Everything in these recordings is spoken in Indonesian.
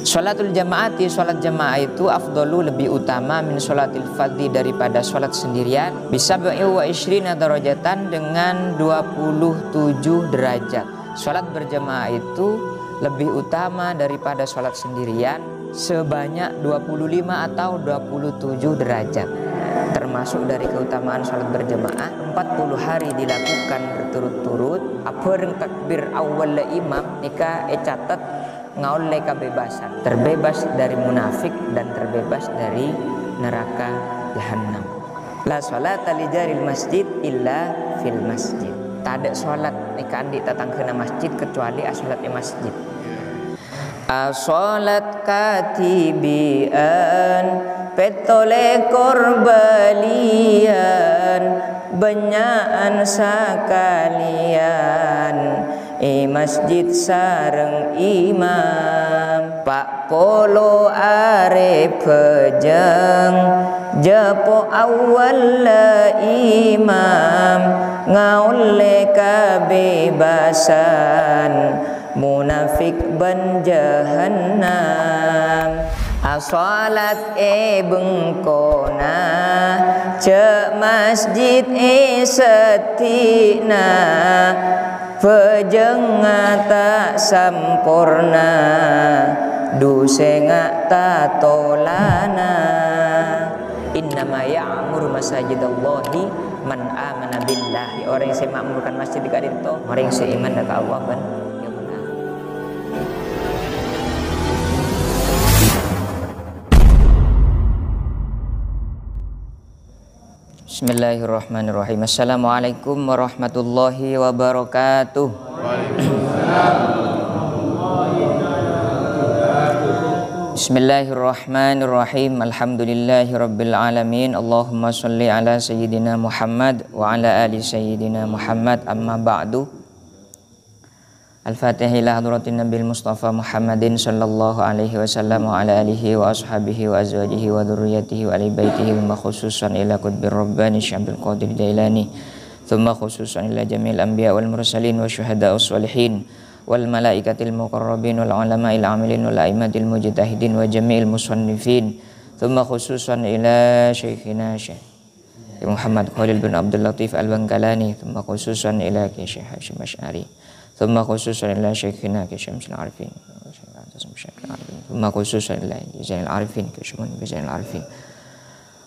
Sholatul jamaati, sholat jamaah itu afdolu lebih utama min sholatil fardhi daripada sholat sendirian. Bisa wa ishrina darajatan dengan 27 derajat. Sholat berjamaah itu lebih utama daripada sholat sendirian sebanyak 25 atau 27 derajat. Termasuk dari keutamaan sholat berjamaah 40 hari dilakukan berturut-turut. Apeureng takbir awal imam nika catat ngaule kebebasan, terbebas dari munafik dan terbebas dari neraka jahanam. La sholata li jaril masjid illa fil masjid. Tak ada sholat ikan di tatang kena masjid kecuali sholat di masjid. Sholat katibian petole korbalian benyaan sakalian masjid sareng imam Pak Polo are pejeng jepo awal imam ngaule kebebasan munafik ban jahannam. Salat bengkona ce masjid setina Pejeng tak sampurna dusenga tak tolana. Innama ya'mur masajidallahi man amana billahi. Orang yang semakmurkan masjid di kadinto orang yang seiman dengan Allah ban. Bismillahirrahmanirrahim. Assalamualaikum warahmatullahi wabarakatuh. Bismillahirrahmanirrahim. Alhamdulillahi rabbil alamin. Allahumma sholli ala sayyidina Muhammad wa ala ali sayyidina Muhammad. Amma ba'du. Al-Fatihah ila hadratin Nabil Mustafa Muhammadin sallallahu alaihi wasallam wa ala alihi wa ashabihi wa azwajihi wa dhurriyyatihi wa ali baitihi wa khususan ila qutbir rabbani Syambil Qadir Jailani thumma khususan ila jamil anbiya wal mursalin wa syuhada ussalihin wal malaikatil muqarrabin wal ulama'il amilin wal a'immatil mujtahidin wa jami'il musannifin thumma khususan ila syekhina Syekh Muhammad Khalil bin Abdul Latif Al-Bangkalani thumma khususan ila Syekh Hasyim Asy'ari thumma khususan ila syekhina Syamsul Arifin thumma khususan ila Zainal Arifin Zainal Arifin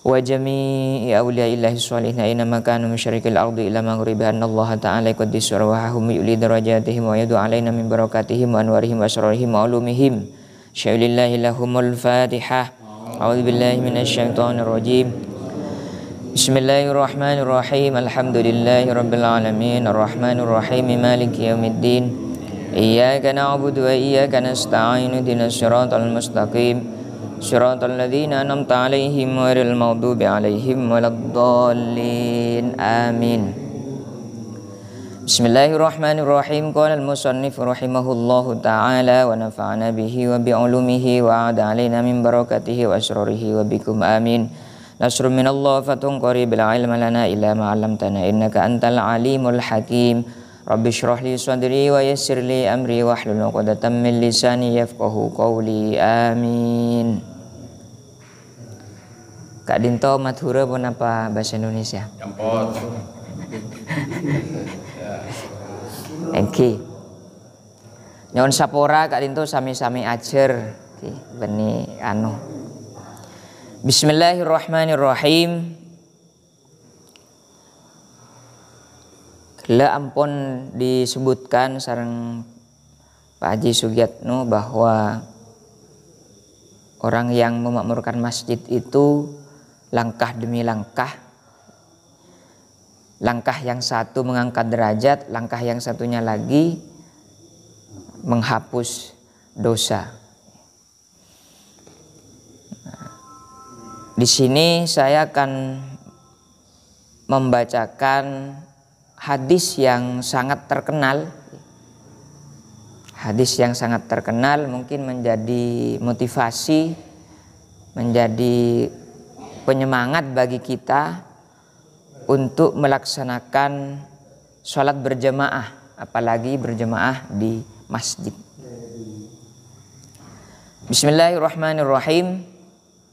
wa jami'i awliya'illahi sholihin aina makanu masyariqil ardi ila maghribiha Allah ta'ala yuqaddisu arwahahum yu'li darajatihim wa yadu alaina min barakatihim wa anwarihim wa asrarihim wa ulumihim syai'lillahi lahumul fatihah. A'udzu billahi minasyaitonir rajim. Bismillahirrahmanirrahim. Alhamdulillahi rabbil alamin arrahmanir rahim maliki yaumiddin iyyaka na'budu wa iyyaka nasta'in ihdinas siratal mustaqim siratal ladzina an'amta 'alaihim ghairil maghdubi 'alaihim waladdallin amin. Bismillahirrahmanirrahim. Qala al-musannif rahimahullahu ta'ala wa nafa'ana bihi wa bi 'ulumihi wa 'ada 'alaina min barakatihi wa asrarihi wa bikum amin. Nasrun minallah fatun qaribil ilma lana illa ma 'allamtana innaka antal alimul hakim. Rabbi shrah li sadri wa yassir li amri wa hlul 'uqdatam min lisani yafqahu qawli amin. Kak Dinto mathura pun apa bahasa Indonesia? Campur. Engki. Nyon sapora Kak Dinto sami-sami ajer ki beni anu. Bismillahirrahmanirrahim. Kela ampun disebutkan sareng Pak Haji Sugiatno bahwa orang yang memakmurkan masjid itu langkah demi langkah. Langkah yang satu mengangkat derajat, langkah yang satunya lagi menghapus dosa. Di sini saya akan membacakan hadis yang sangat terkenal. Hadis yang sangat terkenal mungkin menjadi motivasi menjadi penyemangat bagi kita untuk melaksanakan sholat berjamaah, apalagi berjamaah di masjid. Bismillahirrahmanirrahim.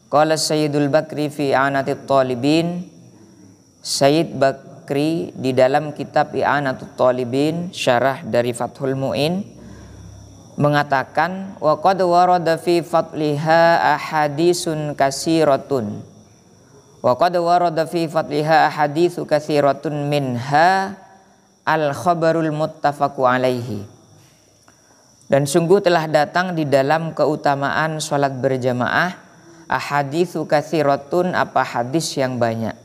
Qala Sayyidul Bakri fi i'anatit talibin. Sayyid Bakri di dalam kitab I'anatut Talibin, syarah dari Fathul Mu'in, mengatakan wa qad warada fi fadliha ahadisun katsiratun. Wa qad warada fi fadliha ahaditsu katsiratun minha al-khabarul muttafaqu alaihi. Dan sungguh telah datang di dalam keutamaan sholat berjamaah ahaditsu katsiratun, apa hadis yang banyak.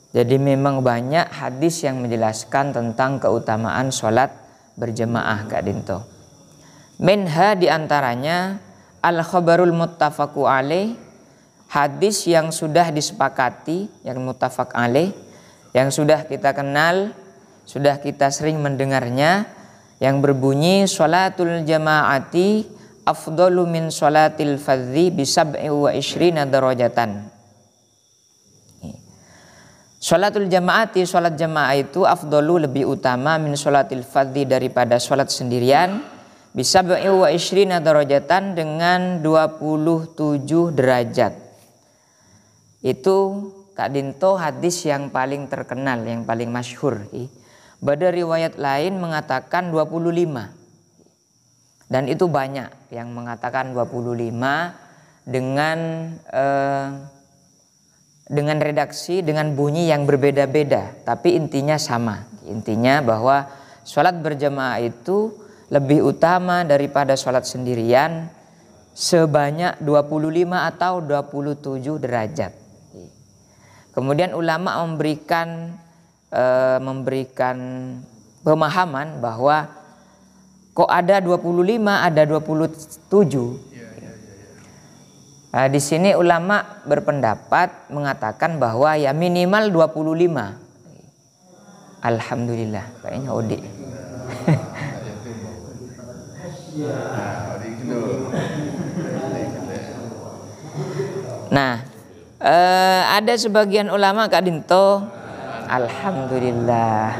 Jadi memang banyak hadis yang menjelaskan tentang keutamaan sholat berjamaah Kak Dinto. Minha diantaranya al-khabarul muttafaqu alaih, hadis yang sudah disepakati, yang muttafaq alaih, yang sudah kita kenal, sudah kita sering mendengarnya, yang berbunyi sholatul jama'ati afdalu min sholatil fadzi bi 27 darajatan. Sholatul jama'ati, sholat jamaah itu afdalu, lebih utama, min sholatil fadzi, daripada sholat sendirian, bisa 27 darajatan, dengan 27 derajat. Itu Kak Dinto hadis yang paling terkenal, yang paling masyhur. Pada riwayat lain mengatakan 25. Dan itu banyak yang mengatakan 25 dengan redaksi, dengan bunyi yang berbeda-beda, tapi intinya sama. Intinya bahwa sholat berjamaah itu lebih utama daripada sholat sendirian sebanyak 25 atau 27 derajat. Kemudian ulama memberikan pemahaman bahwa kok ada 25, ada 27. Di sini ulama berpendapat mengatakan bahwa ya minimal 25. Alhamdulillah, kayaknya Odi. Nah, ada sebagian ulama Kak Dinto, alhamdulillah.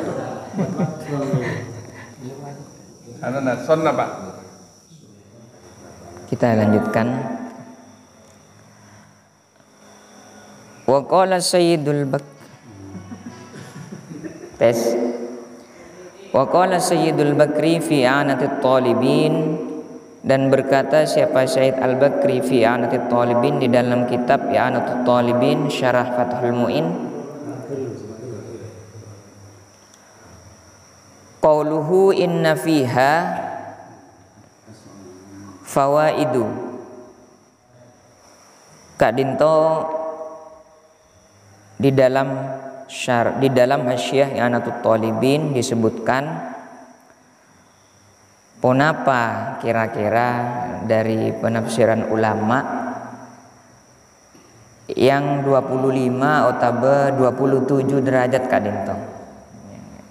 Kita lanjutkan. Wa qala Sayyidul Bakri fi i'anatit talibin, dan berkata siapa Sayyid Al-Bakri fi i'anatit talibin di dalam kitab I'anatut Talibin, syarah Fathul Mu'in, qauluhu inna fiha fawaidu. Kak Dinto di dalam Hasyiah I'anatut Talibin disebutkan ponapa kira-kira dari penafsiran ulama yang 25 atau 27 derajat Kak Dinto,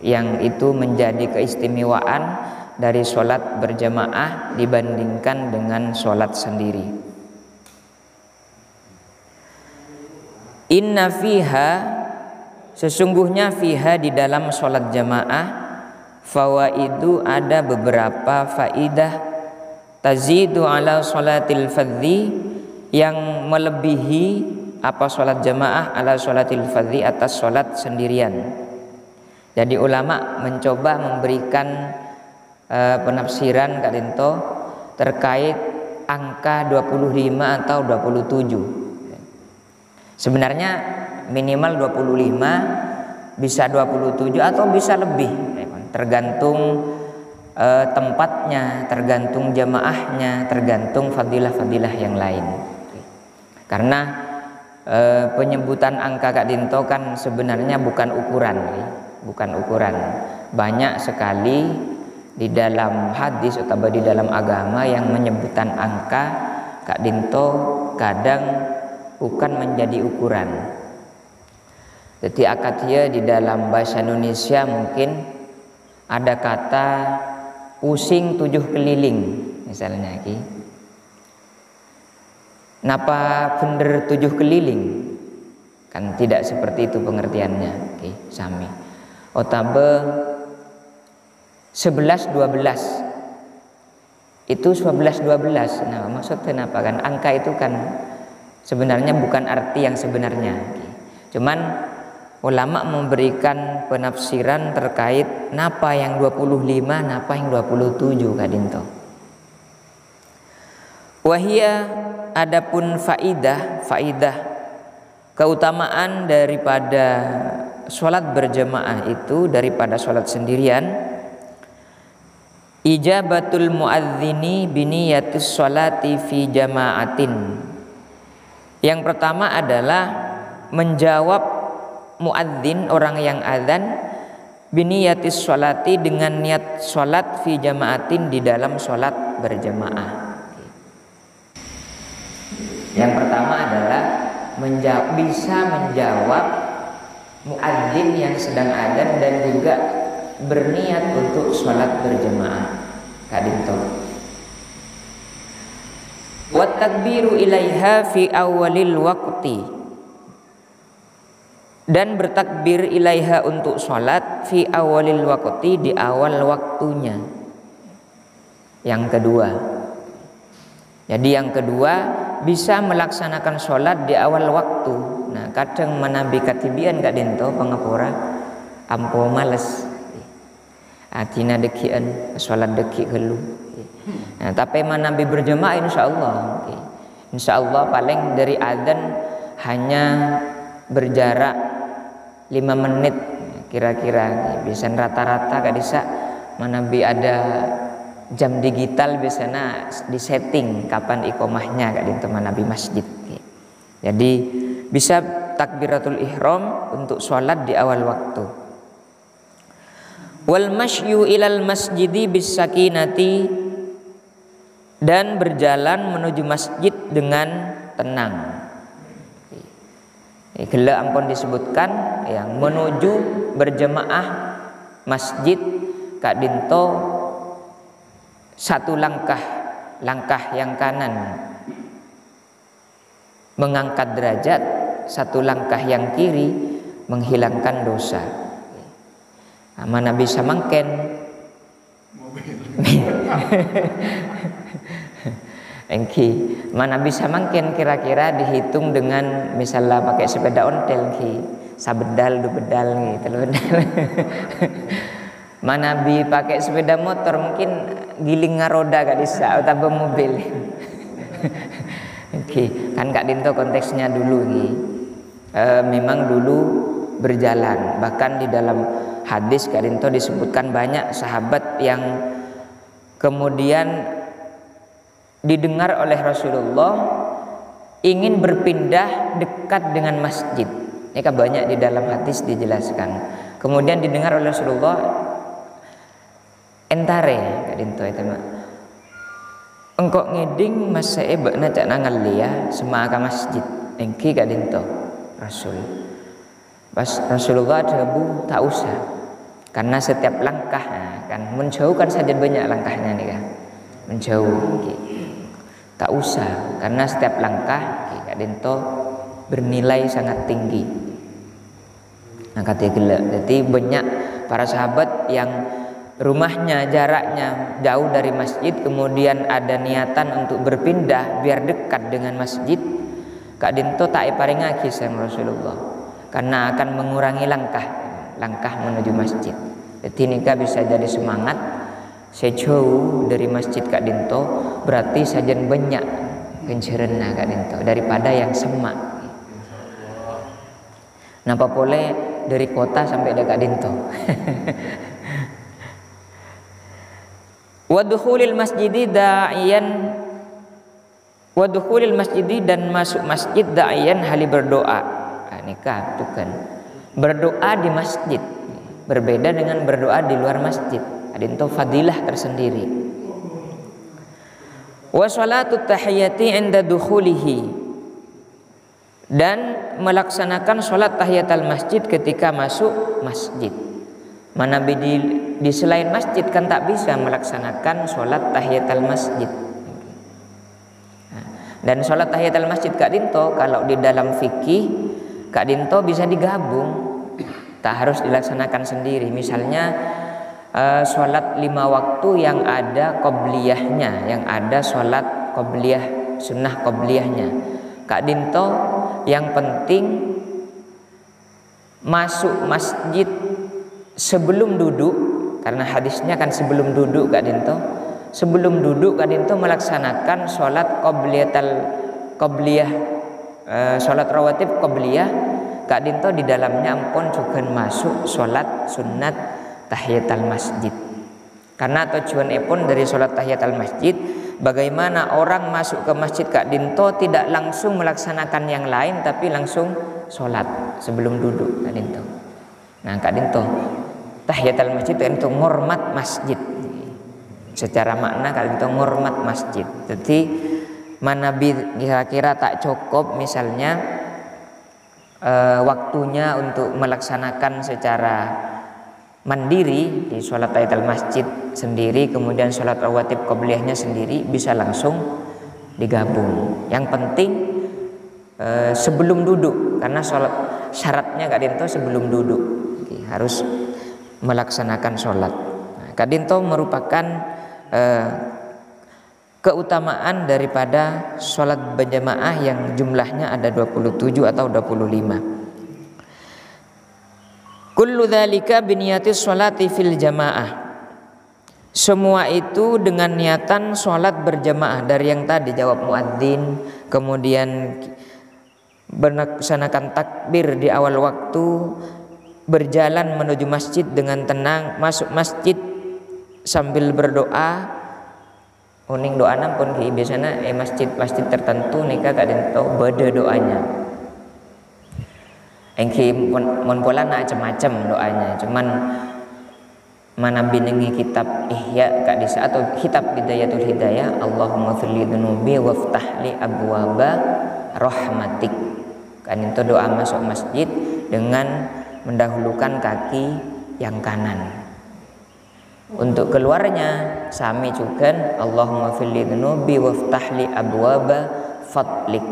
yang itu menjadi keistimewaan dari sholat berjamaah dibandingkan dengan sholat sendiri. Inna fiha, sesungguhnya fiha di dalam sholat jamaah, fawaidu, ada beberapa faidah, tazidu ala sholatil fadzi, yang melebihi apa sholat jamaah ala sholatil fadzi, atas sholat sendirian. Jadi ulama mencoba memberikan penafsiran Kak Dinto terkait angka 25 atau 27. Sebenarnya minimal 25, bisa 27 atau bisa lebih, tergantung tempatnya, tergantung jamaahnya, tergantung fadilah-fadilah yang lain. Karena penyebutan angka Kak Dinto kan sebenarnya bukan ukuran. Banyak sekali di dalam hadis atau di dalam agama yang menyebutkan angka Kak Dinto kadang bukan menjadi ukuran. Jadi akatia di dalam bahasa Indonesia mungkin ada kata pusing 7 keliling misalnya. Napa bener 7 keliling? Kan tidak seperti itu pengertiannya. Oke, sami. Otabe 11 12. Itu 11 12. Nah, maksudnya apa kan? Angka itu kan sebenarnya bukan arti yang sebenarnya. Oke. Cuman ulama memberikan penafsiran terkait napa yang 25, napa yang 27 kadinto. Wahia adapun faidah keutamaan daripada sholat berjamaah itu daripada sholat sendirian, ijabatul muadzini biniyatis sholati fi jama'atin. Yang pertama adalah menjawab muadzin, orang yang adzan, biniyatis sholati dengan niat sholat fi jama'atin di dalam sholat berjamaah. Yang pertama adalah bisa menjawab muadzin yang sedang adzan dan juga berniat untuk sholat berjamaah kadinto. Wa takbiru ilaiha fi awalil waqti, dan bertakbir ilaiha untuk sholat fi awalil waqti, di awal waktunya. Yang kedua, jadi yang kedua bisa melaksanakan sholat di awal waktu. Nah, kadang menabi katibian gak dento pangapura ampo males atina dekian sholat deki helu. Nah, tapi menabi berjamaah insya Allah paling dari adzan hanya berjarak 5 menit kira-kira. Bisa rata-rata gak bisa menabi ada jam digital biasanya disetting kapan iqomahnya kak di teman Nabi masjid. Jadi bisa takbiratul ihram untuk sholat di awal waktu. Wal masyu ilal masjidi bis sakinati, dan berjalan menuju masjid dengan tenang. Gela ampun disebutkan yang menuju berjamaah masjid kak dinto satu langkah yang kanan mengangkat derajat, satu langkah yang kiri menghilangkan dosa. Mana bisa mangken mana bisa mangken kira-kira dihitung dengan misalnya pakai sepeda ontel sabedal du bedal gitu loh. Mana bi pakai sepeda motor mungkin giling ngaroda gak bisa atau mobil. Kan Kak Dinto konteksnya dulu memang dulu berjalan. Bahkan di dalam hadis Kak Dinto disebutkan banyak sahabat yang kemudian didengar oleh Rasulullah ingin berpindah dekat dengan masjid. Ini kan banyak di dalam hadis dijelaskan. Kemudian didengar oleh Rasulullah, entare Kak Dinto itu mak engkau ngeding masa ebakna cak nangal liya semaka masjid engki Kak Dinto Rasul pas Rasulullah debu tak usah, karena setiap langkah kan menjauh kan saja banyak langkahnya nih kan menjauh tak usah, karena setiap langkah Kak Dinto bernilai sangat tinggi. Nah kata gelak, jadi banyak para sahabat yang rumahnya jaraknya jauh dari masjid, kemudian ada niatan untuk berpindah biar dekat dengan masjid. Kak Dinto tak iparingaki sama Rasulullah karena akan mengurangi langkah menuju masjid. Jadi nikah bisa jadi semangat. Sejauh dari masjid Kak Dinto berarti sajen banyak kencerena Kak Dinto daripada yang semak. Napa boleh dari kota sampai dekat Dinto. Wadkhulil masjidi da'iyan, wadkhulil masjidi, dan masuk masjid da'iyan hali berdoa. Nikah itu kan berdoa di masjid berbeda dengan berdoa di luar masjid. Ada itu fadilah tersendiri. Wa salatut tahiyati inda dukhulihi, dan melaksanakan sholat tahiyatul masjid ketika masuk masjid. Mana di selain masjid kan tak bisa melaksanakan sholat tahiyatul masjid. Dan sholat tahiyatul masjid Kak Dinto kalau di dalam fikih Kak Dinto bisa digabung, tak harus dilaksanakan sendiri. Misalnya sholat 5 waktu yang ada qobliyahnya, yang ada sholat qobliyah, sunnah qobliyahnya. Kak Dinto yang penting masuk masjid sebelum duduk, karena hadisnya kan sebelum duduk Kak Dinto. Sebelum duduk Kak Dinto melaksanakan sholat qobliyah, sholat rawatib qobliyah. Kak Dinto di dalamnya ampun juga masuk sholat sunat tahiyatul masjid. Karena tujuan pun dari sholat tahiyatul masjid, bagaimana orang masuk ke masjid Kak Dinto tidak langsung melaksanakan yang lain, tapi langsung sholat sebelum duduk Kak Dinto. Nah Kak Dinto tahiyatul masjid itu ngormat masjid. Secara makna Kak Dinto ngormat masjid. Jadi mana kira-kira tak cukup misalnya waktunya untuk melaksanakan secara mandiri di sholat tahiyatul masjid sendiri, kemudian sholat rawatib qobliyahnya sendiri, bisa langsung digabung. Yang penting sebelum duduk, karena sholat syaratnya Kak Dinto sebelum duduk harus melaksanakan sholat. Nah, Kak Dinto merupakan keutamaan daripada sholat berjamaah yang jumlahnya ada 27 atau 25. Kullu dzalika biniyatis sholati fil jamaah. Semua itu dengan niatan sholat berjamaah. Dari yang tadi jawab muadzin, kemudian melaksanakan takbir di awal waktu, berjalan menuju masjid dengan tenang, masuk masjid sambil berdoa. Uning doa pun biasanya masjid tertentu nika Kak Dinto beda doanya. Engki mon pola macam-macam doanya. Cuman mana binengi kitab Ihya Kak Disa atau kitab Bidayatul Hidayah, Allahumma fir li dzunubi waftah li abwaba rahmatik. Kak Dinto doa masuk masjid dengan mendahulukan kaki yang kanan. Untuk keluarnya sami juga Allahumma fir li dzunubi waftah li abwaba fadlik,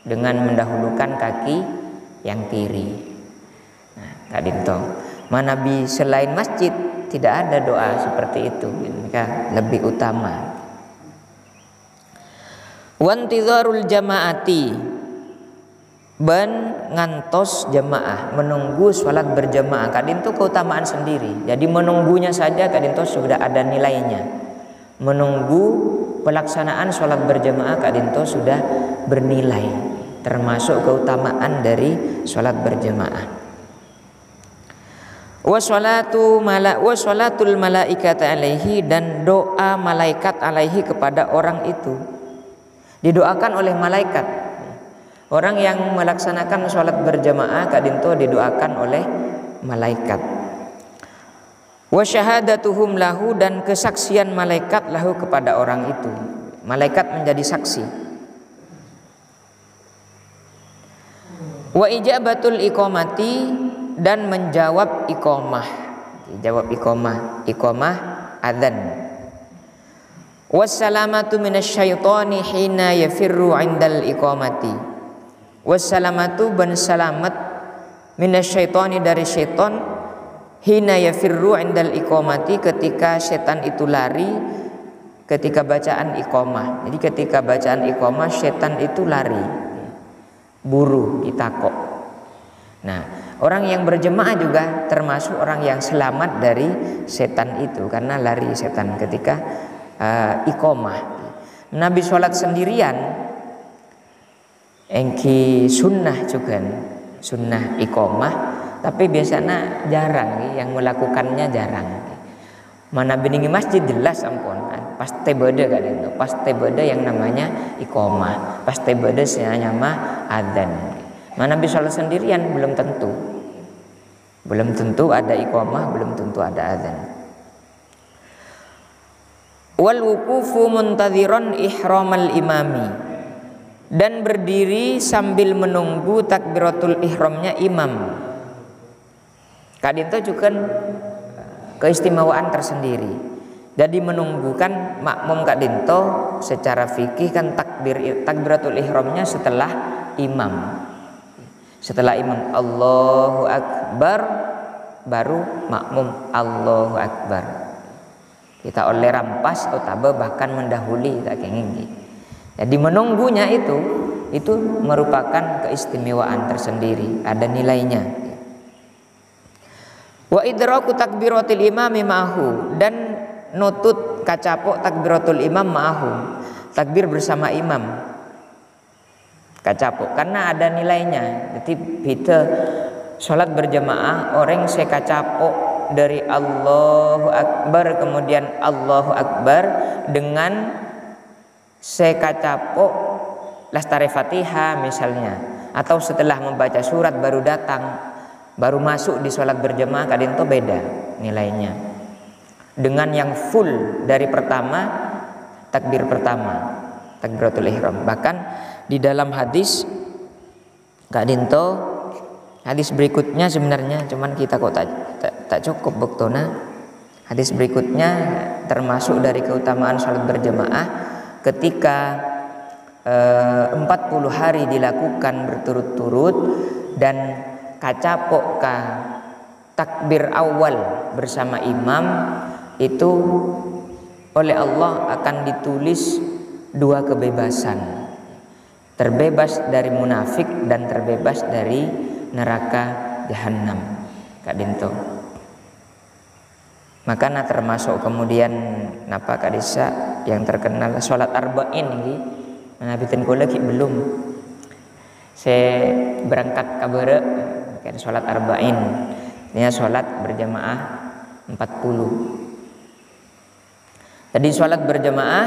dengan mendahulukan kaki yang kiri. Nah, Kak Dinto, mana selain masjid tidak ada doa seperti itu, maka lebih utama. Wantizarul jamaati, ben ngantos jamaah, menunggu sholat berjamaah. Kak Dinto keutamaan sendiri. Jadi menunggunya saja Kak Dinto sudah ada nilainya. Menunggu pelaksanaan sholat berjamaah Kak Dinto sudah bernilai, termasuk keutamaan dari sholat berjamaah. Wa sholatul malaikat alaihi, dan doa malaikat alaihi kepada orang itu. Didoakan oleh malaikat. Orang yang melaksanakan sholat berjamaah Kak Dinto didoakan oleh malaikat. Wa syahadatuhum lahu, dan kesaksian malaikat lahu kepada orang itu. Malaikat menjadi saksi. Wa ijabatul iqamati, dan menjawab iqamah. Jawab iqamah adzan. Wassalamatu minasyaitani hina yafirru indal iqamati. Wassalamatu, ban salamat minasyaitani, dari syaitan, hina yafirru indal iqamati, ketika setan itu lari ketika bacaan iqamah. Jadi ketika bacaan iqamah setan itu lari, buru ditakok. Nah, orang yang berjemaah juga termasuk orang yang selamat dari setan itu, karena lari setan ketika iqamah. Nabi sholat sendirian, engki sunnah juga, sunnah iqamah, tapi biasanya jarang yang melakukannya, jarang. Mana beningi masjid jelas ampun, pasti beda Kak Dinto, pasti beda yang namanya iqamah, pasti beda yang nama adzan. Mana bisa sholat sendirian belum tentu ada iqamah, belum tentu ada adzan. Wal wuqufu muntadhiran ihramal imami, dan berdiri sambil menunggu takbiratul ihramnya imam. Kak Dinto juga keistimewaan tersendiri. Jadi menunggukan makmum Kak Dinto secara fikih kan takbiratul ihramnya setelah imam. Setelah imam Allahu Akbar baru makmum Allahu Akbar. Kita oleh rampas atau bahkan mendahului tak kenging. Jadi menunggunya itu merupakan keistimewaan tersendiri, ada nilainya. Wa idraku takbiratil imami ma'hu, dan nutut kacapok takbiratul imam ma'hu, takbir bersama imam kacapok, karena ada nilainya. Jadi beda sholat berjamaah orang saya kacapok dari Allahu Akbar kemudian Allahu Akbar dengan saya kacapok lastari Fatihah misalnya, atau setelah membaca surat baru datang, baru masuk di sholat berjamaah, kadang itu beda nilainya dengan yang full dari pertama takbir pertama takbiratul ihram. Bahkan di dalam hadis Kak Dinto, hadis berikutnya sebenarnya cuman kita kok tak cukup bektona. Hadis berikutnya termasuk dari keutamaan sholat berjamaah ketika 40 hari dilakukan berturut-turut dan kacapok ka takbir awal bersama imam, itu oleh Allah akan ditulis 2 kebebasan, terbebas dari munafik dan terbebas dari neraka jahanam Kak Dinto. Makanya termasuk kemudian napa Kak Desa yang terkenal sholat arba'in ini menabitin kula ki belum saya berangkat kabere kan sholat arba'in ini sholat berjamaah 40. Jadi sholat berjamaah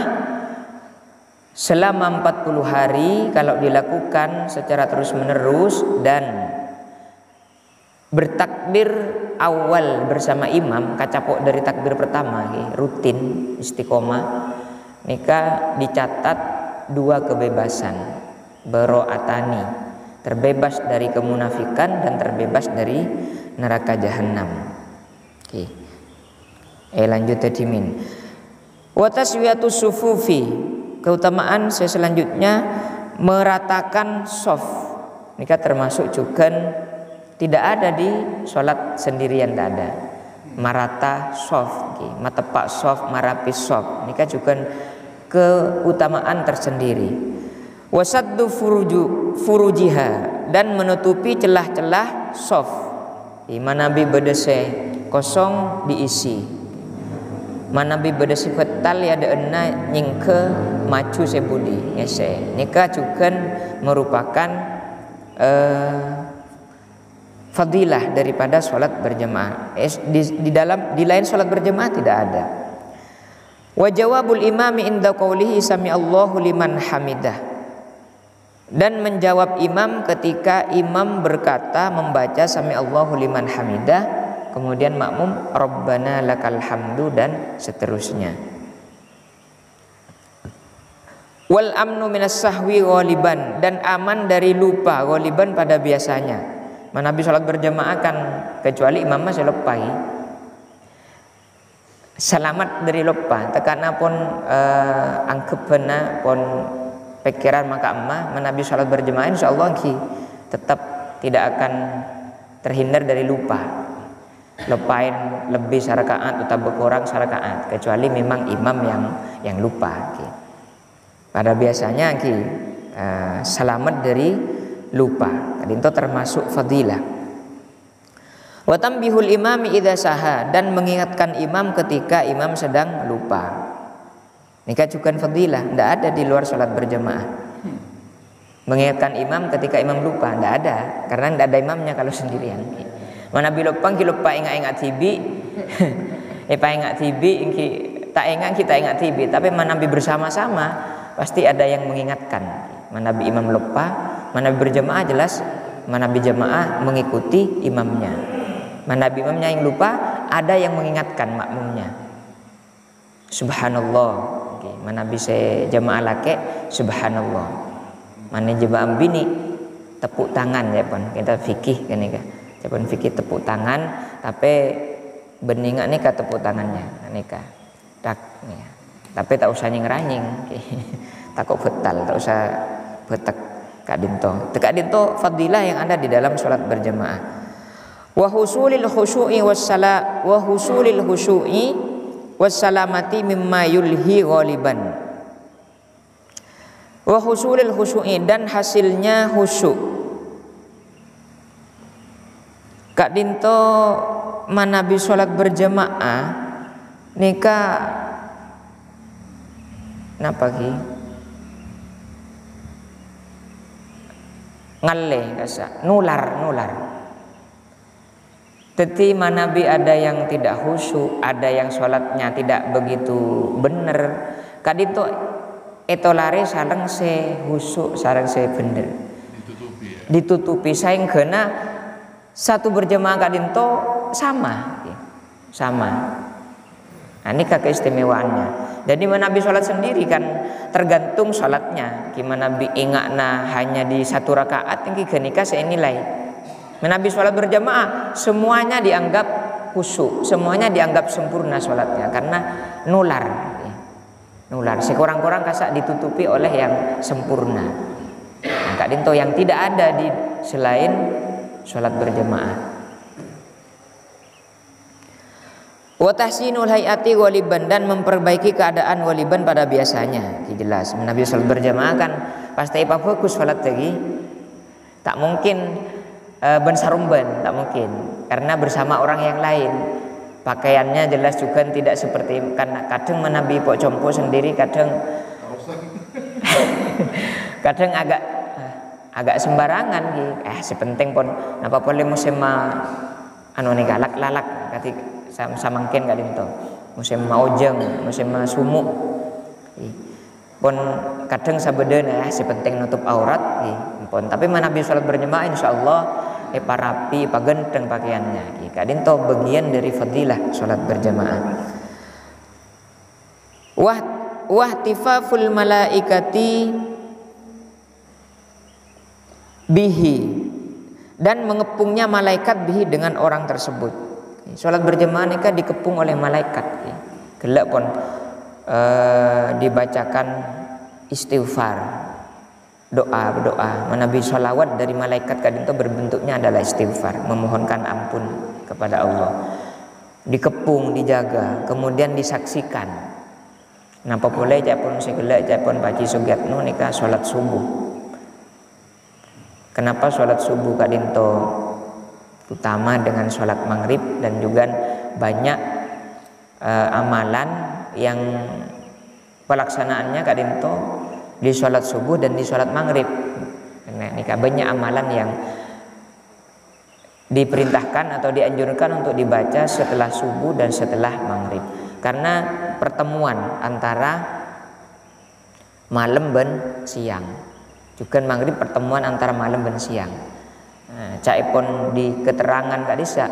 selama 40 hari kalau dilakukan secara terus menerus dan bertakbir awal bersama imam, kacapok dari takbir pertama rutin istiqomah, nikah dicatat 2 kebebasan, bero'atani, terbebas dari kemunafikan dan terbebas dari neraka jahanam. Oke. Lanjut tadimin. Wa taswiyatus sufufi, keutamaan selanjutnya meratakan shaf. Nikah termasuk juga tidak ada di sholat sendirian, tidak ada marata shaf, matepak shaf, marapis shaf. Nikah juga keutamaan tersendiri. Wasaddu furujiha, dan menutupi celah-celah shaf. Manabi bedese kosong diisi. Manabi bedese fetal ya deuna nyingke macu sebudi ngese. Nikah juga merupakan fadilah daripada sholat berjamaah. Di lain sholat berjamaah tidak ada. Wa jawabul imami inda qaulihi sami Allahu liman hamidah, dan menjawab imam ketika imam berkata membaca sami Allahu liman hamidah, kemudian makmum Rabbana lakal hamdu dan seterusnya. Wal amnu minas sahwi ghaliban, dan aman dari lupa ghaliban pada biasanya. Manabi sholat berjamaah kan kecuali imam masih lupa, selamat dari lupa. Tekana pun angkepena pun pikiran maka emak manabi sholat berjamaah insyaallah tetap tidak akan terhindar dari lupa. Lupain lebih sarakaat atau berkurang sarakaat, kecuali memang imam yang lupa. Pada biasanya selamat dari lupa. Tadi itu termasuk fadilah. Wa tambihul imami idza saha, dan mengingatkan imam ketika imam sedang lupa. Nikah juga fadilah, tidak ada di luar sholat berjamaah. Mengingatkan imam ketika imam lupa tidak ada, karena tidak ada imamnya kalau sendirian. Mana bila lupa ingat tibi, ingat tibi, tak ingat kita ingat tibi, tapi mana bersama-sama pasti ada yang mengingatkan. Mana imam lupa, mana berjamaah jelas, mana berjamaah mengikuti imamnya. Mana imamnya yang lupa, ada yang mengingatkan makmumnya. Subhanallah. Mana bisa jamaah laki, subhanallah. Mana jemaah bini, tepuk tangan ya pun kita fikih kan ya. Cepun fikih tepuk tangan, tapi beningan nih tepuk tangannya nikah. tak ya. Tapi tak usah nying-ranying takut betal, tak usah betek kadinto. Tekadinto fadilah yang ada di dalam salat berjamaah. Wa husulil khusyu'i wassalamati mimma yulhi ghaliban. Wa husulil khusyu'i, dan hasilnya khusyuk. Kadinto manabi salat berjamaah nika napa ki ngalle kasa nular. Teti manabi ada yang tidak khusyuk, ada yang sholatnya tidak begitu bener. Kadito etolare sareng se khusyuk, sareng se bener. Ditutupi saing kena satu berjamaah kadinto sama. Nah, ini keistimewaannya. Jadi Nabi sholat sendiri kan tergantung sholatnya. Gimana Nabi ingatna hanya di satu rakaat, tinggi genika senilai. Nabi sholat berjamaah semuanya dianggap khusyuk, semuanya dianggap sempurna sholatnya karena nular. Sekurang-kurang kasak ditutupi oleh yang sempurna. Nah, kadinto yang tidak ada di selain sholat berjamaah. Wa tahsinul hayati waliban, dan memperbaiki keadaan waliban pada biasanya. Jelas Nabi sholat berjamaah kan pasti fokus sholat lagi. Tak mungkin ben sarumben, tak mungkin, karena bersama orang yang lain. Pakaiannya jelas juga tidak seperti, karena kadang Nabi pok compo sendiri, kadang kadang agak sembarangan gitu. Sepenting pun napa boleh musim anu nih galak lalak kati samangken kadinto. Musim maujeng, musim sumuk. Pun kadang sabedena sepenting nutup aurat pun. Tapi Nabi salat berjamaah insyaallah parapi pagenteng pakaiannya. Kadinto bagian dari fadilah salat berjamaah. Wahtifaful malaikati bihi, dan mengepungnya malaikat bihi dengan orang tersebut. Salat berjamaah nikah dikepung oleh malaikat. Gelak pun dibacakan istighfar, doa. Nabi sholawat dari malaikat kadinto berbentuknya adalah istighfar, memohonkan ampun kepada Allah. Dikepung, dijaga, kemudian disaksikan. Napa boleh japun segelak japun baca sugatno nikah sholat subuh. Kenapa sholat subuh kadinto utama dengan sholat maghrib, dan juga banyak amalan yang pelaksanaannya kadinto di sholat subuh dan di sholat maghrib. Nikah banyak amalan yang diperintahkan atau dianjurkan untuk dibaca setelah subuh dan setelah maghrib, karena pertemuan antara malam dan siang. Juga maghrib pertemuan antara malam dan siang. Caipun di keterangan kadisa.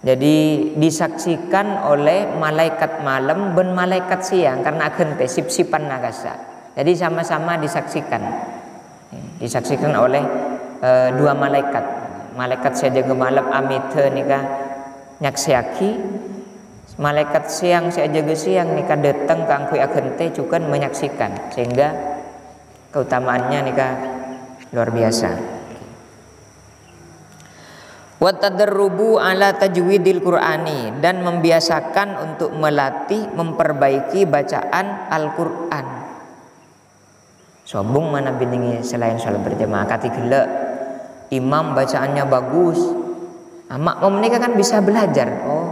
Jadi disaksikan oleh malaikat malam dan malaikat siang, karena akan sip-sipan nagasa. Jadi sama-sama disaksikan oleh dua malaikat. Malaikat saya jaga malam amite nikah nyaksiaki, malaikat siang saya jaga siang nikah datang ke angkui agente juga menyaksikan, sehingga keutamaannya nikah luar biasa. Wa tadarrubu ala tajwidil Qur'ani, dan membiasakan untuk melatih memperbaiki bacaan Al-Qur'an. Sobung mana biningi selain sholat berjamaah kati gelek imam bacaannya bagus. Makmum nikah kan bisa belajar. Oh,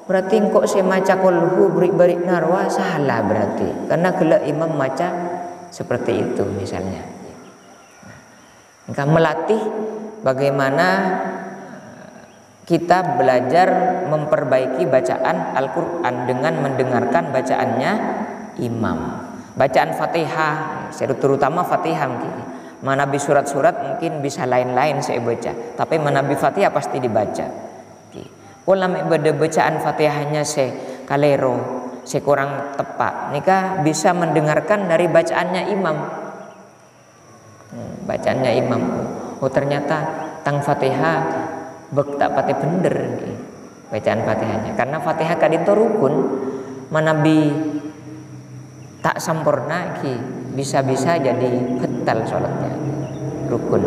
berarti kok saya maca qulhu beri narwa salah berarti. Karena gelek imam maca seperti itu misalnya. Nah, melatih bagaimana kita belajar memperbaiki bacaan Al-Quran dengan mendengarkan bacaannya imam. Bacaan Fatihah, terutama Fatihah mungkin. Manabi surat-surat mungkin bisa lain-lain saya baca, tapi manabi Fatihah pasti dibaca. Pola bacaan Fatihahnya kalero, kurang tepat. Nikah bisa mendengarkan dari bacaannya imam. Bacaannya imam. Oh ternyata tang Fatihah bek tak pati bener bacaan Fatihahnya, karena Fatihah kadinto rukun. manabi tak sempurna ki bisa-bisa jadi batal salatnya, rukun.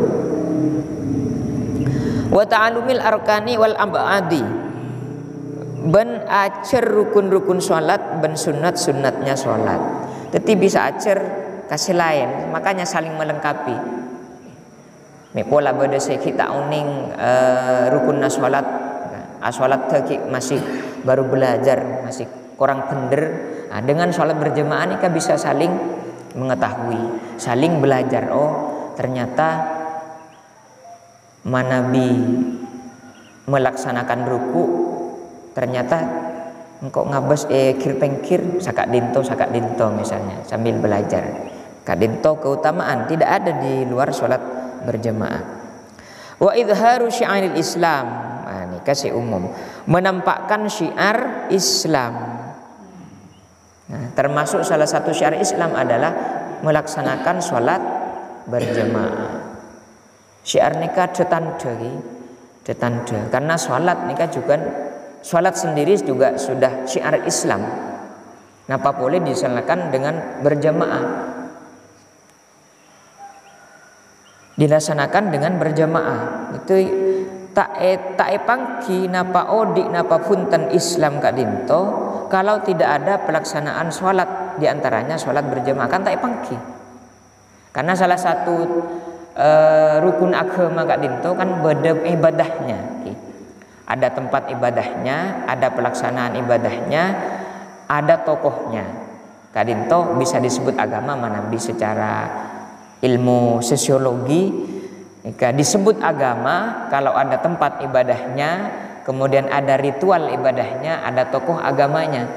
Wa ta'alumil arkani wal abadi, ben acer rukun-rukun salat ben sunat-sunatnya salat. Tetapi bisa acer kasih lain, makanya saling melengkapi. Mepola beda kita uning rukun salat, salat masih baru belajar, masih kurang bener. Nah, dengan salat berjamaah ini kan bisa saling mengetahui, saling belajar. Oh, ternyata manabi melaksanakan ruku, ternyata engkau ngabes kir-pengkir sakak dinto misalnya sambil belajar. Kak dinto keutamaan tidak ada di luar sholat berjamaah. Wa idharu syiaril Islam, nah, ini kasih umum, menampakkan syiar Islam. Nah, termasuk salah satu syiar Islam adalah melaksanakan sholat berjamaah. Syiar nikah detande, karena sholat nikah juga, sholat sendiri juga sudah syiar Islam. Napa boleh dilaksanakan dengan berjamaah? Dilaksanakan dengan berjamaah itu tak pangki napa odik napa punten Islam kak dinto kalau tidak ada pelaksanaan sholat, diantaranya sholat berjamaah kan tak pangki. Karena salah satu rukun agama kak dinto kan beda ibadahnya. Ada tempat ibadahnya, ada pelaksanaan ibadahnya, ada tokohnya. Kak dinto bisa disebut agama manabi secara ilmu sosiologi. Jika disebut agama kalau ada tempat ibadahnya, kemudian ada ritual ibadahnya, ada tokoh agamanya,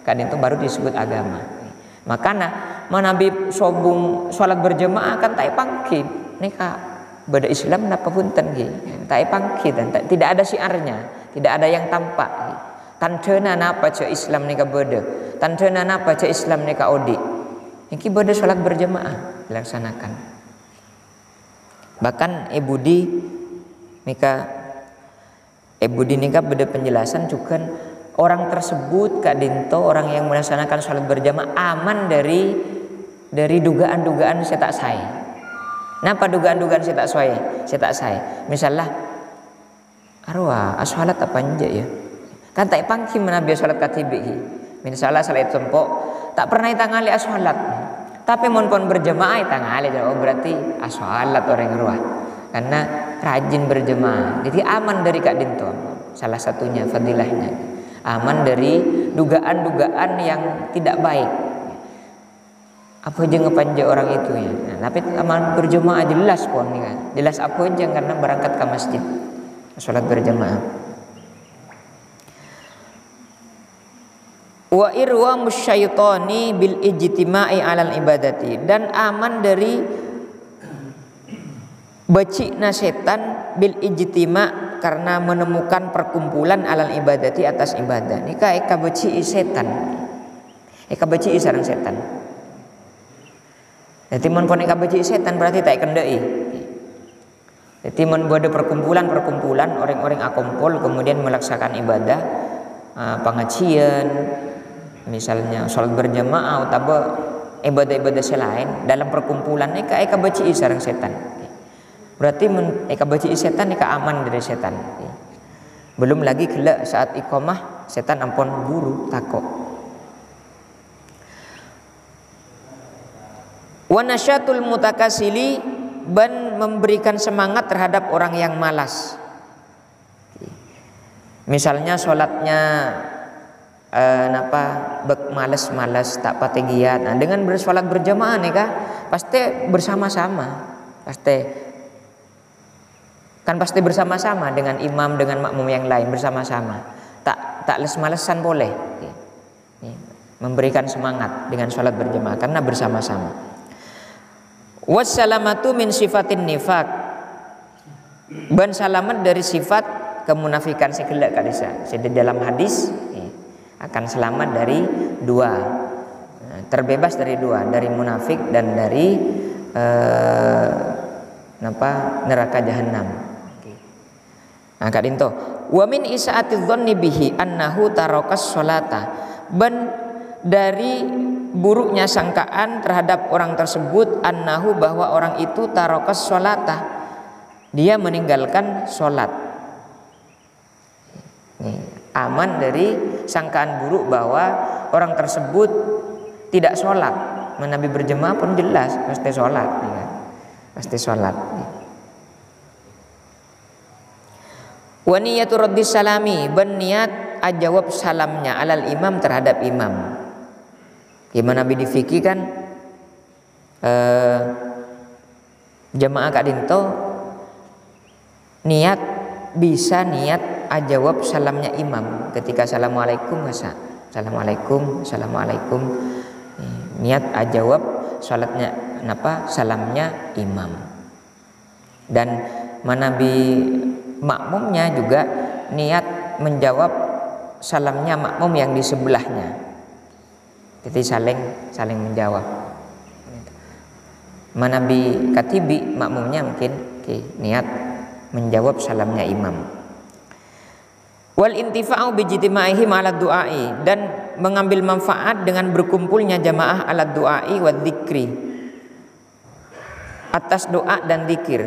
Kak dinto baru disebut agama. Makanya manabi sobung sholat berjamaah kan tak pangki. Nika beda Islam napa punten nggih, tak pangki dan tidak ada syiarnya, tidak ada yang tampak. Tandena napa ce Islam nika beda, tandena napa ce Islam nika odi. Iki beda sholat berjamaah dilaksanakan. Bahkan Ebudi nika beda penjelasan juga orang tersebut Kak dinto, orang yang melaksanakan sholat berjamaah aman dari dugaan-dugaan saya tak saya. Napa dugaan-dugaan saya tak saya? Misalnya arwah sholat apa aja ya? Kan tak pangki menabi sholat katibi. Misalnya salat tempo tak pernah tangali sholat. Tapi mon berjamaah tangali, oh berarti sholat orang arwah. Karena rajin berjamaah. Jadi aman dari Kak dinto. Salah satunya fadilahnya. Aman dari dugaan-dugaan yang tidak baik. Apa aja ngepanja orang itu ya. Nah, tapi aman berjamaah jelas pun kan. Jelas apa aja karena berangkat ke masjid sholat berjamaah. Wa irwa musyaitani bil ijtima'i alal ibadati, dan aman dari becikna setan bil ijtima' karena menemukan perkumpulan alal ibadati atas ibadah. Nika eka beci setan. Eka beci sareng setan. Jadi mun pon eka beci setan berarti tak kendai. Jadi mun bude perkumpulan orang-orang akumpul kemudian melaksanakan ibadah pengajian, misalnya sholat berjamaah atau ibadah-ibadah selain dalam perkumpulan eka beci sareng setan. Berarti eka beci setan eka aman dari setan. Belum lagi kelak saat iqamah setan ampun buru takok. Wa nasyatul mutakasili, ban memberikan semangat terhadap orang yang malas. Misalnya sholatnya malas tak pate giat. Nah, dengan bersolat berjamaah nih kah pasti bersama-sama. Pasti bersama-sama dengan imam, dengan makmum yang lain bersama-sama. Tak les-malesan boleh. Memberikan semangat dengan sholat berjamaah karena bersama-sama. Wassalamatu min sifatin nifaq, ban salamat dari sifat kemunafikan segala kadisa. Jadi dalam hadis akan selamat dari dua, terbebas dari dua, dari munafik dan dari neraka jahanam. Nah kadinto wa min isaatiz dzanni bihi annahu tarakas sholata, ban dari buruknya sangkaan terhadap orang tersebut, annahu bahwa orang itu tarokas sholata, dia meninggalkan sholat. Aman dari sangkaan buruk bahwa orang tersebut tidak sholat. Nabi berjemaah pun jelas pasti sholat, ya. Pasti sholat. Wa niyatu raddis salami, berniat ajawab salamnya alal imam terhadap imam. Gimana Nabi di fikih kan jamaah Kak Dinto niat bisa niat ajawab salamnya imam ketika assalamualaikum masa assalamualaikum assalamualaikum, niat ajawab salatnya salamnya imam. Dan Nabi makmumnya juga niat menjawab salamnya makmum yang di sebelahnya. Jadi saling menjawab. Nabi katibi makmumnya mungkin niat menjawab salamnya imam. Wal intifa'u bijtimaihim ala du'ai, dan mengambil manfaat dengan berkumpulnya jamaah ala du'ai wa dzikri, atas doa dan zikir.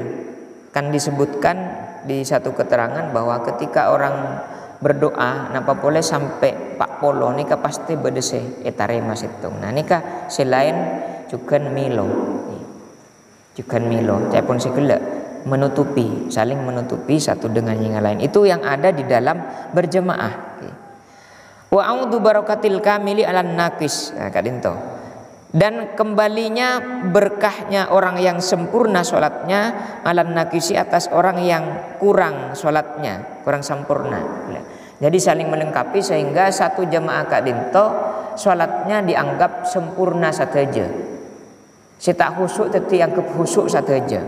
Kan disebutkan di satu keterangan bahwa ketika orang berdoa napa boleh sampai Pak Polo nika pasti bedese etare masitung. Nah nika selain jukan milo saya pun segala menutupi, saling menutupi satu dengan yang lain. Itu yang ada di dalam berjemaah. Wa a'udzu barakatil kamili alan naqis, Kak Dinto. Dan kembalinya berkahnya orang yang sempurna sholatnya alan naqisi, atas orang yang kurang sholatnya, kurang sempurna. Jadi saling melengkapi sehingga satu jemaah Kak Dinto sholatnya dianggap sempurna saja. Saya tak khusyuk tetapi anggap khusyuk saja.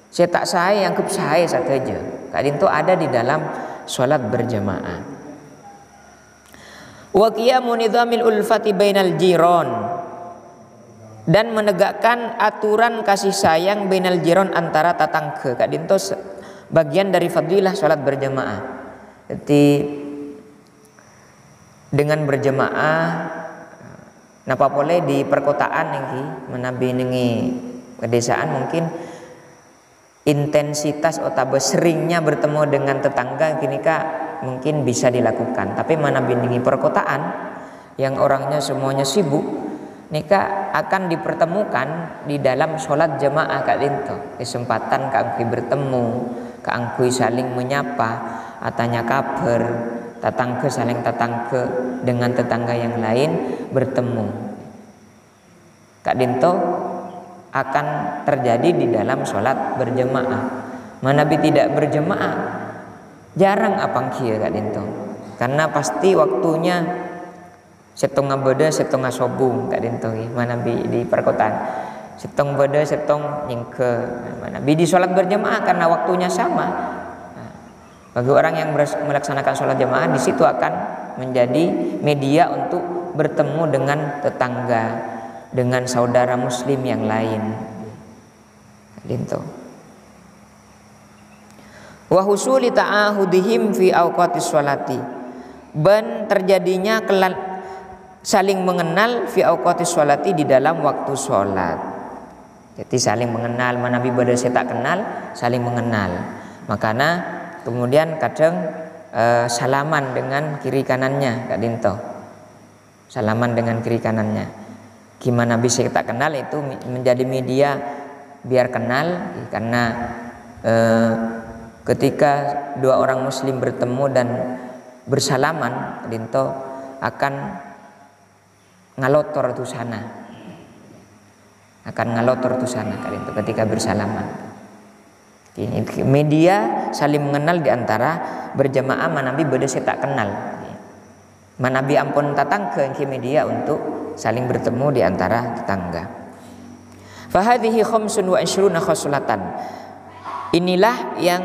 Saya tak sahih anggap sahih saja. Kak Dinto ada di dalam sholat berjemaah. Wa qiyamu nizamil ulfati bainal jiron, dan menegakkan aturan kasih sayang bainal jiron antara tetangga. Kak Dinto bagian dari fadilah sholat berjemaah. Jadi dengan berjemaah napa boleh di perkotaan niki menabi nengi pedesaan mungkin intensitas atau seringnya bertemu dengan tetangga kini kak mungkin bisa dilakukan. Tapi menabi nengi perkotaan yang orangnya semuanya sibuk, nika akan dipertemukan di dalam sholat jemaah Kak Dinto. Kesempatan Kak Angkui bertemu, Kak Angkui saling menyapa, atanya kabar, tetangga saling tetangga dengan tetangga yang lain bertemu. Kak Dinto akan terjadi di dalam sholat berjemaah. Nabi tidak berjemaah jarang apang kia Kak Dinto, karena pasti waktunya setengah beda setengah sobung Kak Dinto. Nabi di perkotaan setengah beda setengah nyingke. Nabi di sholat berjemaah karena waktunya sama. Bagi orang yang melaksanakan sholat jemaah, di situ akan menjadi media untuk bertemu dengan tetangga, dengan saudara muslim yang lain. Dinto. Wa husuli ta'ahudihim fi awqatis sholati, dan terjadinya saling mengenal fi awqatis sholati di dalam waktu sholat. Jadi saling mengenal, Nabi pada saya tak kenal, saling mengenal. Makanya kemudian kadang salaman dengan kiri kanannya Kak Dinto. Salaman dengan kiri kanannya. Gimana bisa kita kenal itu menjadi media biar kenal, karena ketika dua orang muslim bertemu dan bersalaman, Kak Dinto akan ngalotor tu sana. Akan ngalotor tu sana Kak Dinto ketika bersalaman. Ini media saling mengenal di antara berjamaah. Nabi beda saya tak kenal. Nabi ampun tatang ke media untuk saling bertemu di antara tetangga. Fahadhihi khamsun wa ishruna khoslatan. Inilah yang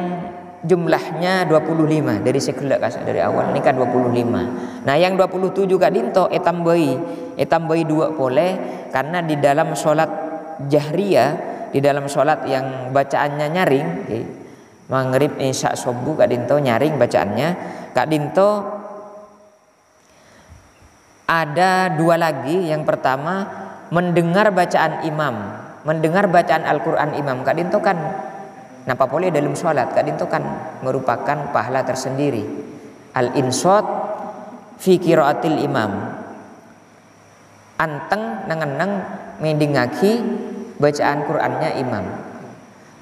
jumlahnya 25 dari sekelak dari awal ini kan 25. Nah yang 27 Kak Dinto etambai dua boleh, karena di dalam sholat jahriyah, di dalam sholat yang bacaannya nyaring, maghrib isya subuh Kak Dinto nyaring bacaannya. Kak Dinto Ada dua lagi. Yang pertama, mendengar bacaan imam, mendengar bacaan Al-Quran imam. Kadinto kan napa boleh dalam sholat, kadinto kan merupakan pahala tersendiri. Al-insot fi qiraatil imam, anteng nangeneng mendingaki bacaan Qur'annya imam.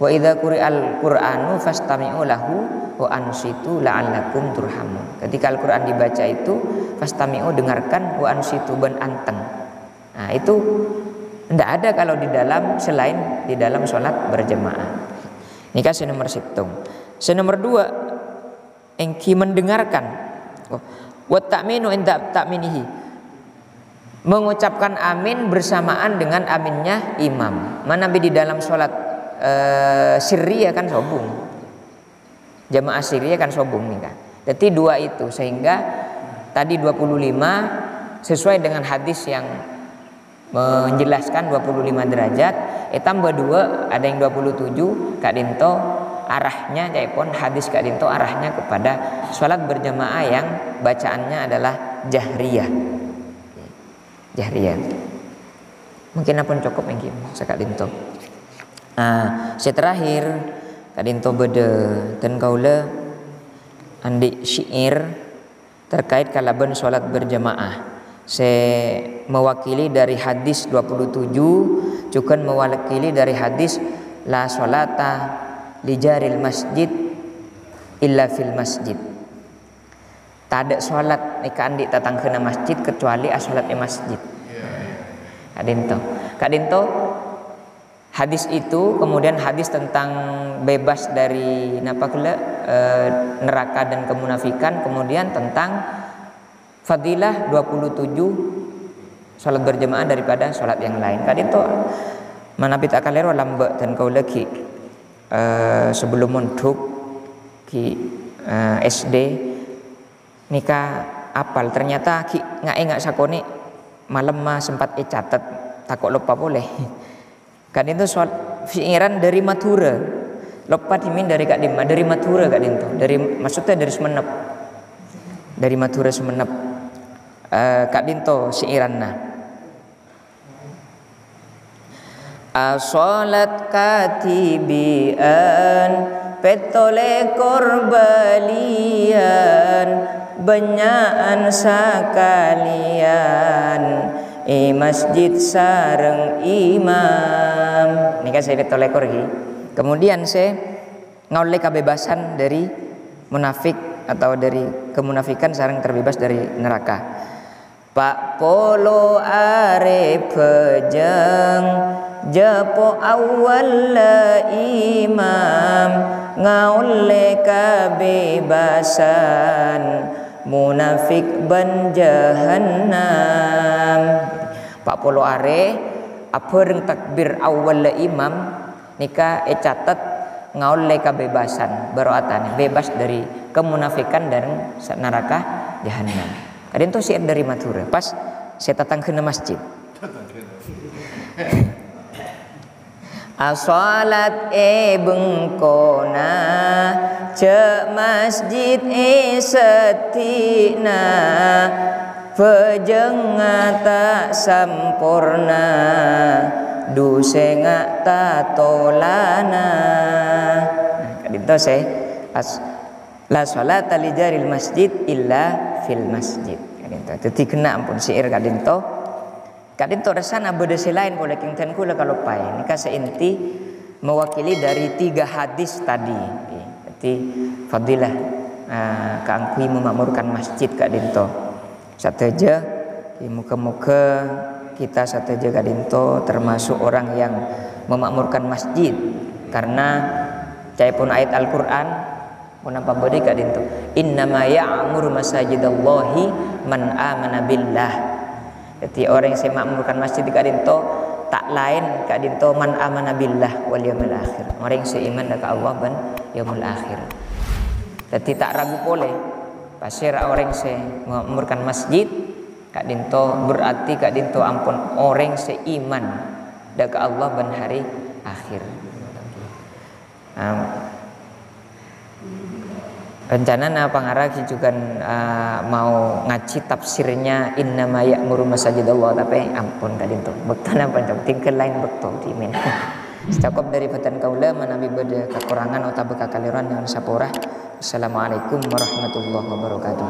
Wa idza quri'al Qur'anu fastami'u lahu wa ansitu la'allakum turhamun. Ketika Al-Qur'an dibaca itu fastami'u, dengarkan, wa ansitu, ben anteng. Nah, itu tidak ada kalau di dalam, selain di dalam sholat berjamaah. Ini kasih nomor situng. Nomor 2, engki mendengarkan. Wa ta'minu inda ta'minihi, mengucapkan amin bersamaan dengan aminnya imam. Mana di dalam sholat sirriyah kan sobung, jamaah sirriyah kan sobung nih kan. Jadi dua itu, sehingga tadi 25 sesuai dengan hadis yang menjelaskan 25 derajat. Tambah 2 ada yang 27. Kak Dinto arahnya jaipun hadis Kak Dinto arahnya kepada sholat berjamaah yang bacaannya adalah jahriyah. Jahriyah. Mungkin apun cukup mungkin Kak Dinto. Nah, terakhir Kak Dinto beda dan kaula andi syair terkait kalaban sholat berjamaah. Saya mewakili dari hadis 27, juga mewakili dari hadis la sholata li jaril masjid illa fil masjid. Tak ada sholat ika andi tatang kena masjid kecuali sholat di masjid. Kak Dinto hadis itu, kemudian hadis tentang bebas dari neraka dan kemunafikan, kemudian tentang fadilah 27 sholat berjamaah daripada sholat yang lain. Kak Dinto manapit akalero lambe dan kau lagi sebelum mondok ki SD nikah apal, ternyata ki nggak sakone malam mah sempat catat takut lupa boleh. Kak Dinto soal pikiran dari Madura, lupa dimin dari Kak Dima, dari Madura Kak Dinto, dari maksudnya dari Sumenep, dari Madura Sumenep. Kak Dinto siiranna as-salat katibian petole korbalian benyaan sakalian masjid sareng imam. Ini kan saya petole korgi. Kemudian saya ngaule kebebasan dari munafik atau dari kemunafikan, sareng terbebas dari neraka. Pak polo are pejeng jepo awal imam ngaule kebebasan munafik ban jahannam. Pak polo are apereng takbir awal imam nika catat ngaule kebebasan beroatan bebas dari kemunafikan dan neraka jahannam. Ada itu syair dari Madura. Pas saya datang ke masjid. As-salat bengkona ce masjid setina pejeng tak sampurna dusenga ta tolana. Kadito saya la salata li jaril masjid illa fil masjid. Jadi kena ampun syair Kak Dinto. Kak Dinto rasana beda selain boleh kingten kula kalau pai. Ini kasih inti mewakili dari 3 hadis tadi. Jadi fadilah keangkui memakmurkan masjid Kak Dinto. Sateja muka-muka kita sateja Kak Dinto termasuk orang yang memakmurkan masjid, karena cai pun ayat Al-Qur'an menapa bodi Kak Dinto, innama ya'muru masajidallahi man amana billah. Jadi orang yang saya makmurkan masjid Kak Dinto tak lain Kak Dinto man amana billah wal yaumil akhir, orang yang seiman dengan Allah dan yaumul akhir. Jadi tak ragu boleh pasir orang yang saya makmurkan masjid Kak Dinto berarti Kak Dinto ampun orang seiman dengan Allah dan hari akhir. rencana na pangarah juga mau ngaji tafsirnya innama ya'muru masajidallah, tapi ampun tadi untuk bektana pancok tingkel lain bekto di men. Cukup dari batan kaula manabi beda kekurangan atau bekakaliran yang sapurah. Assalamualaikum warahmatullahi wabarakatuh.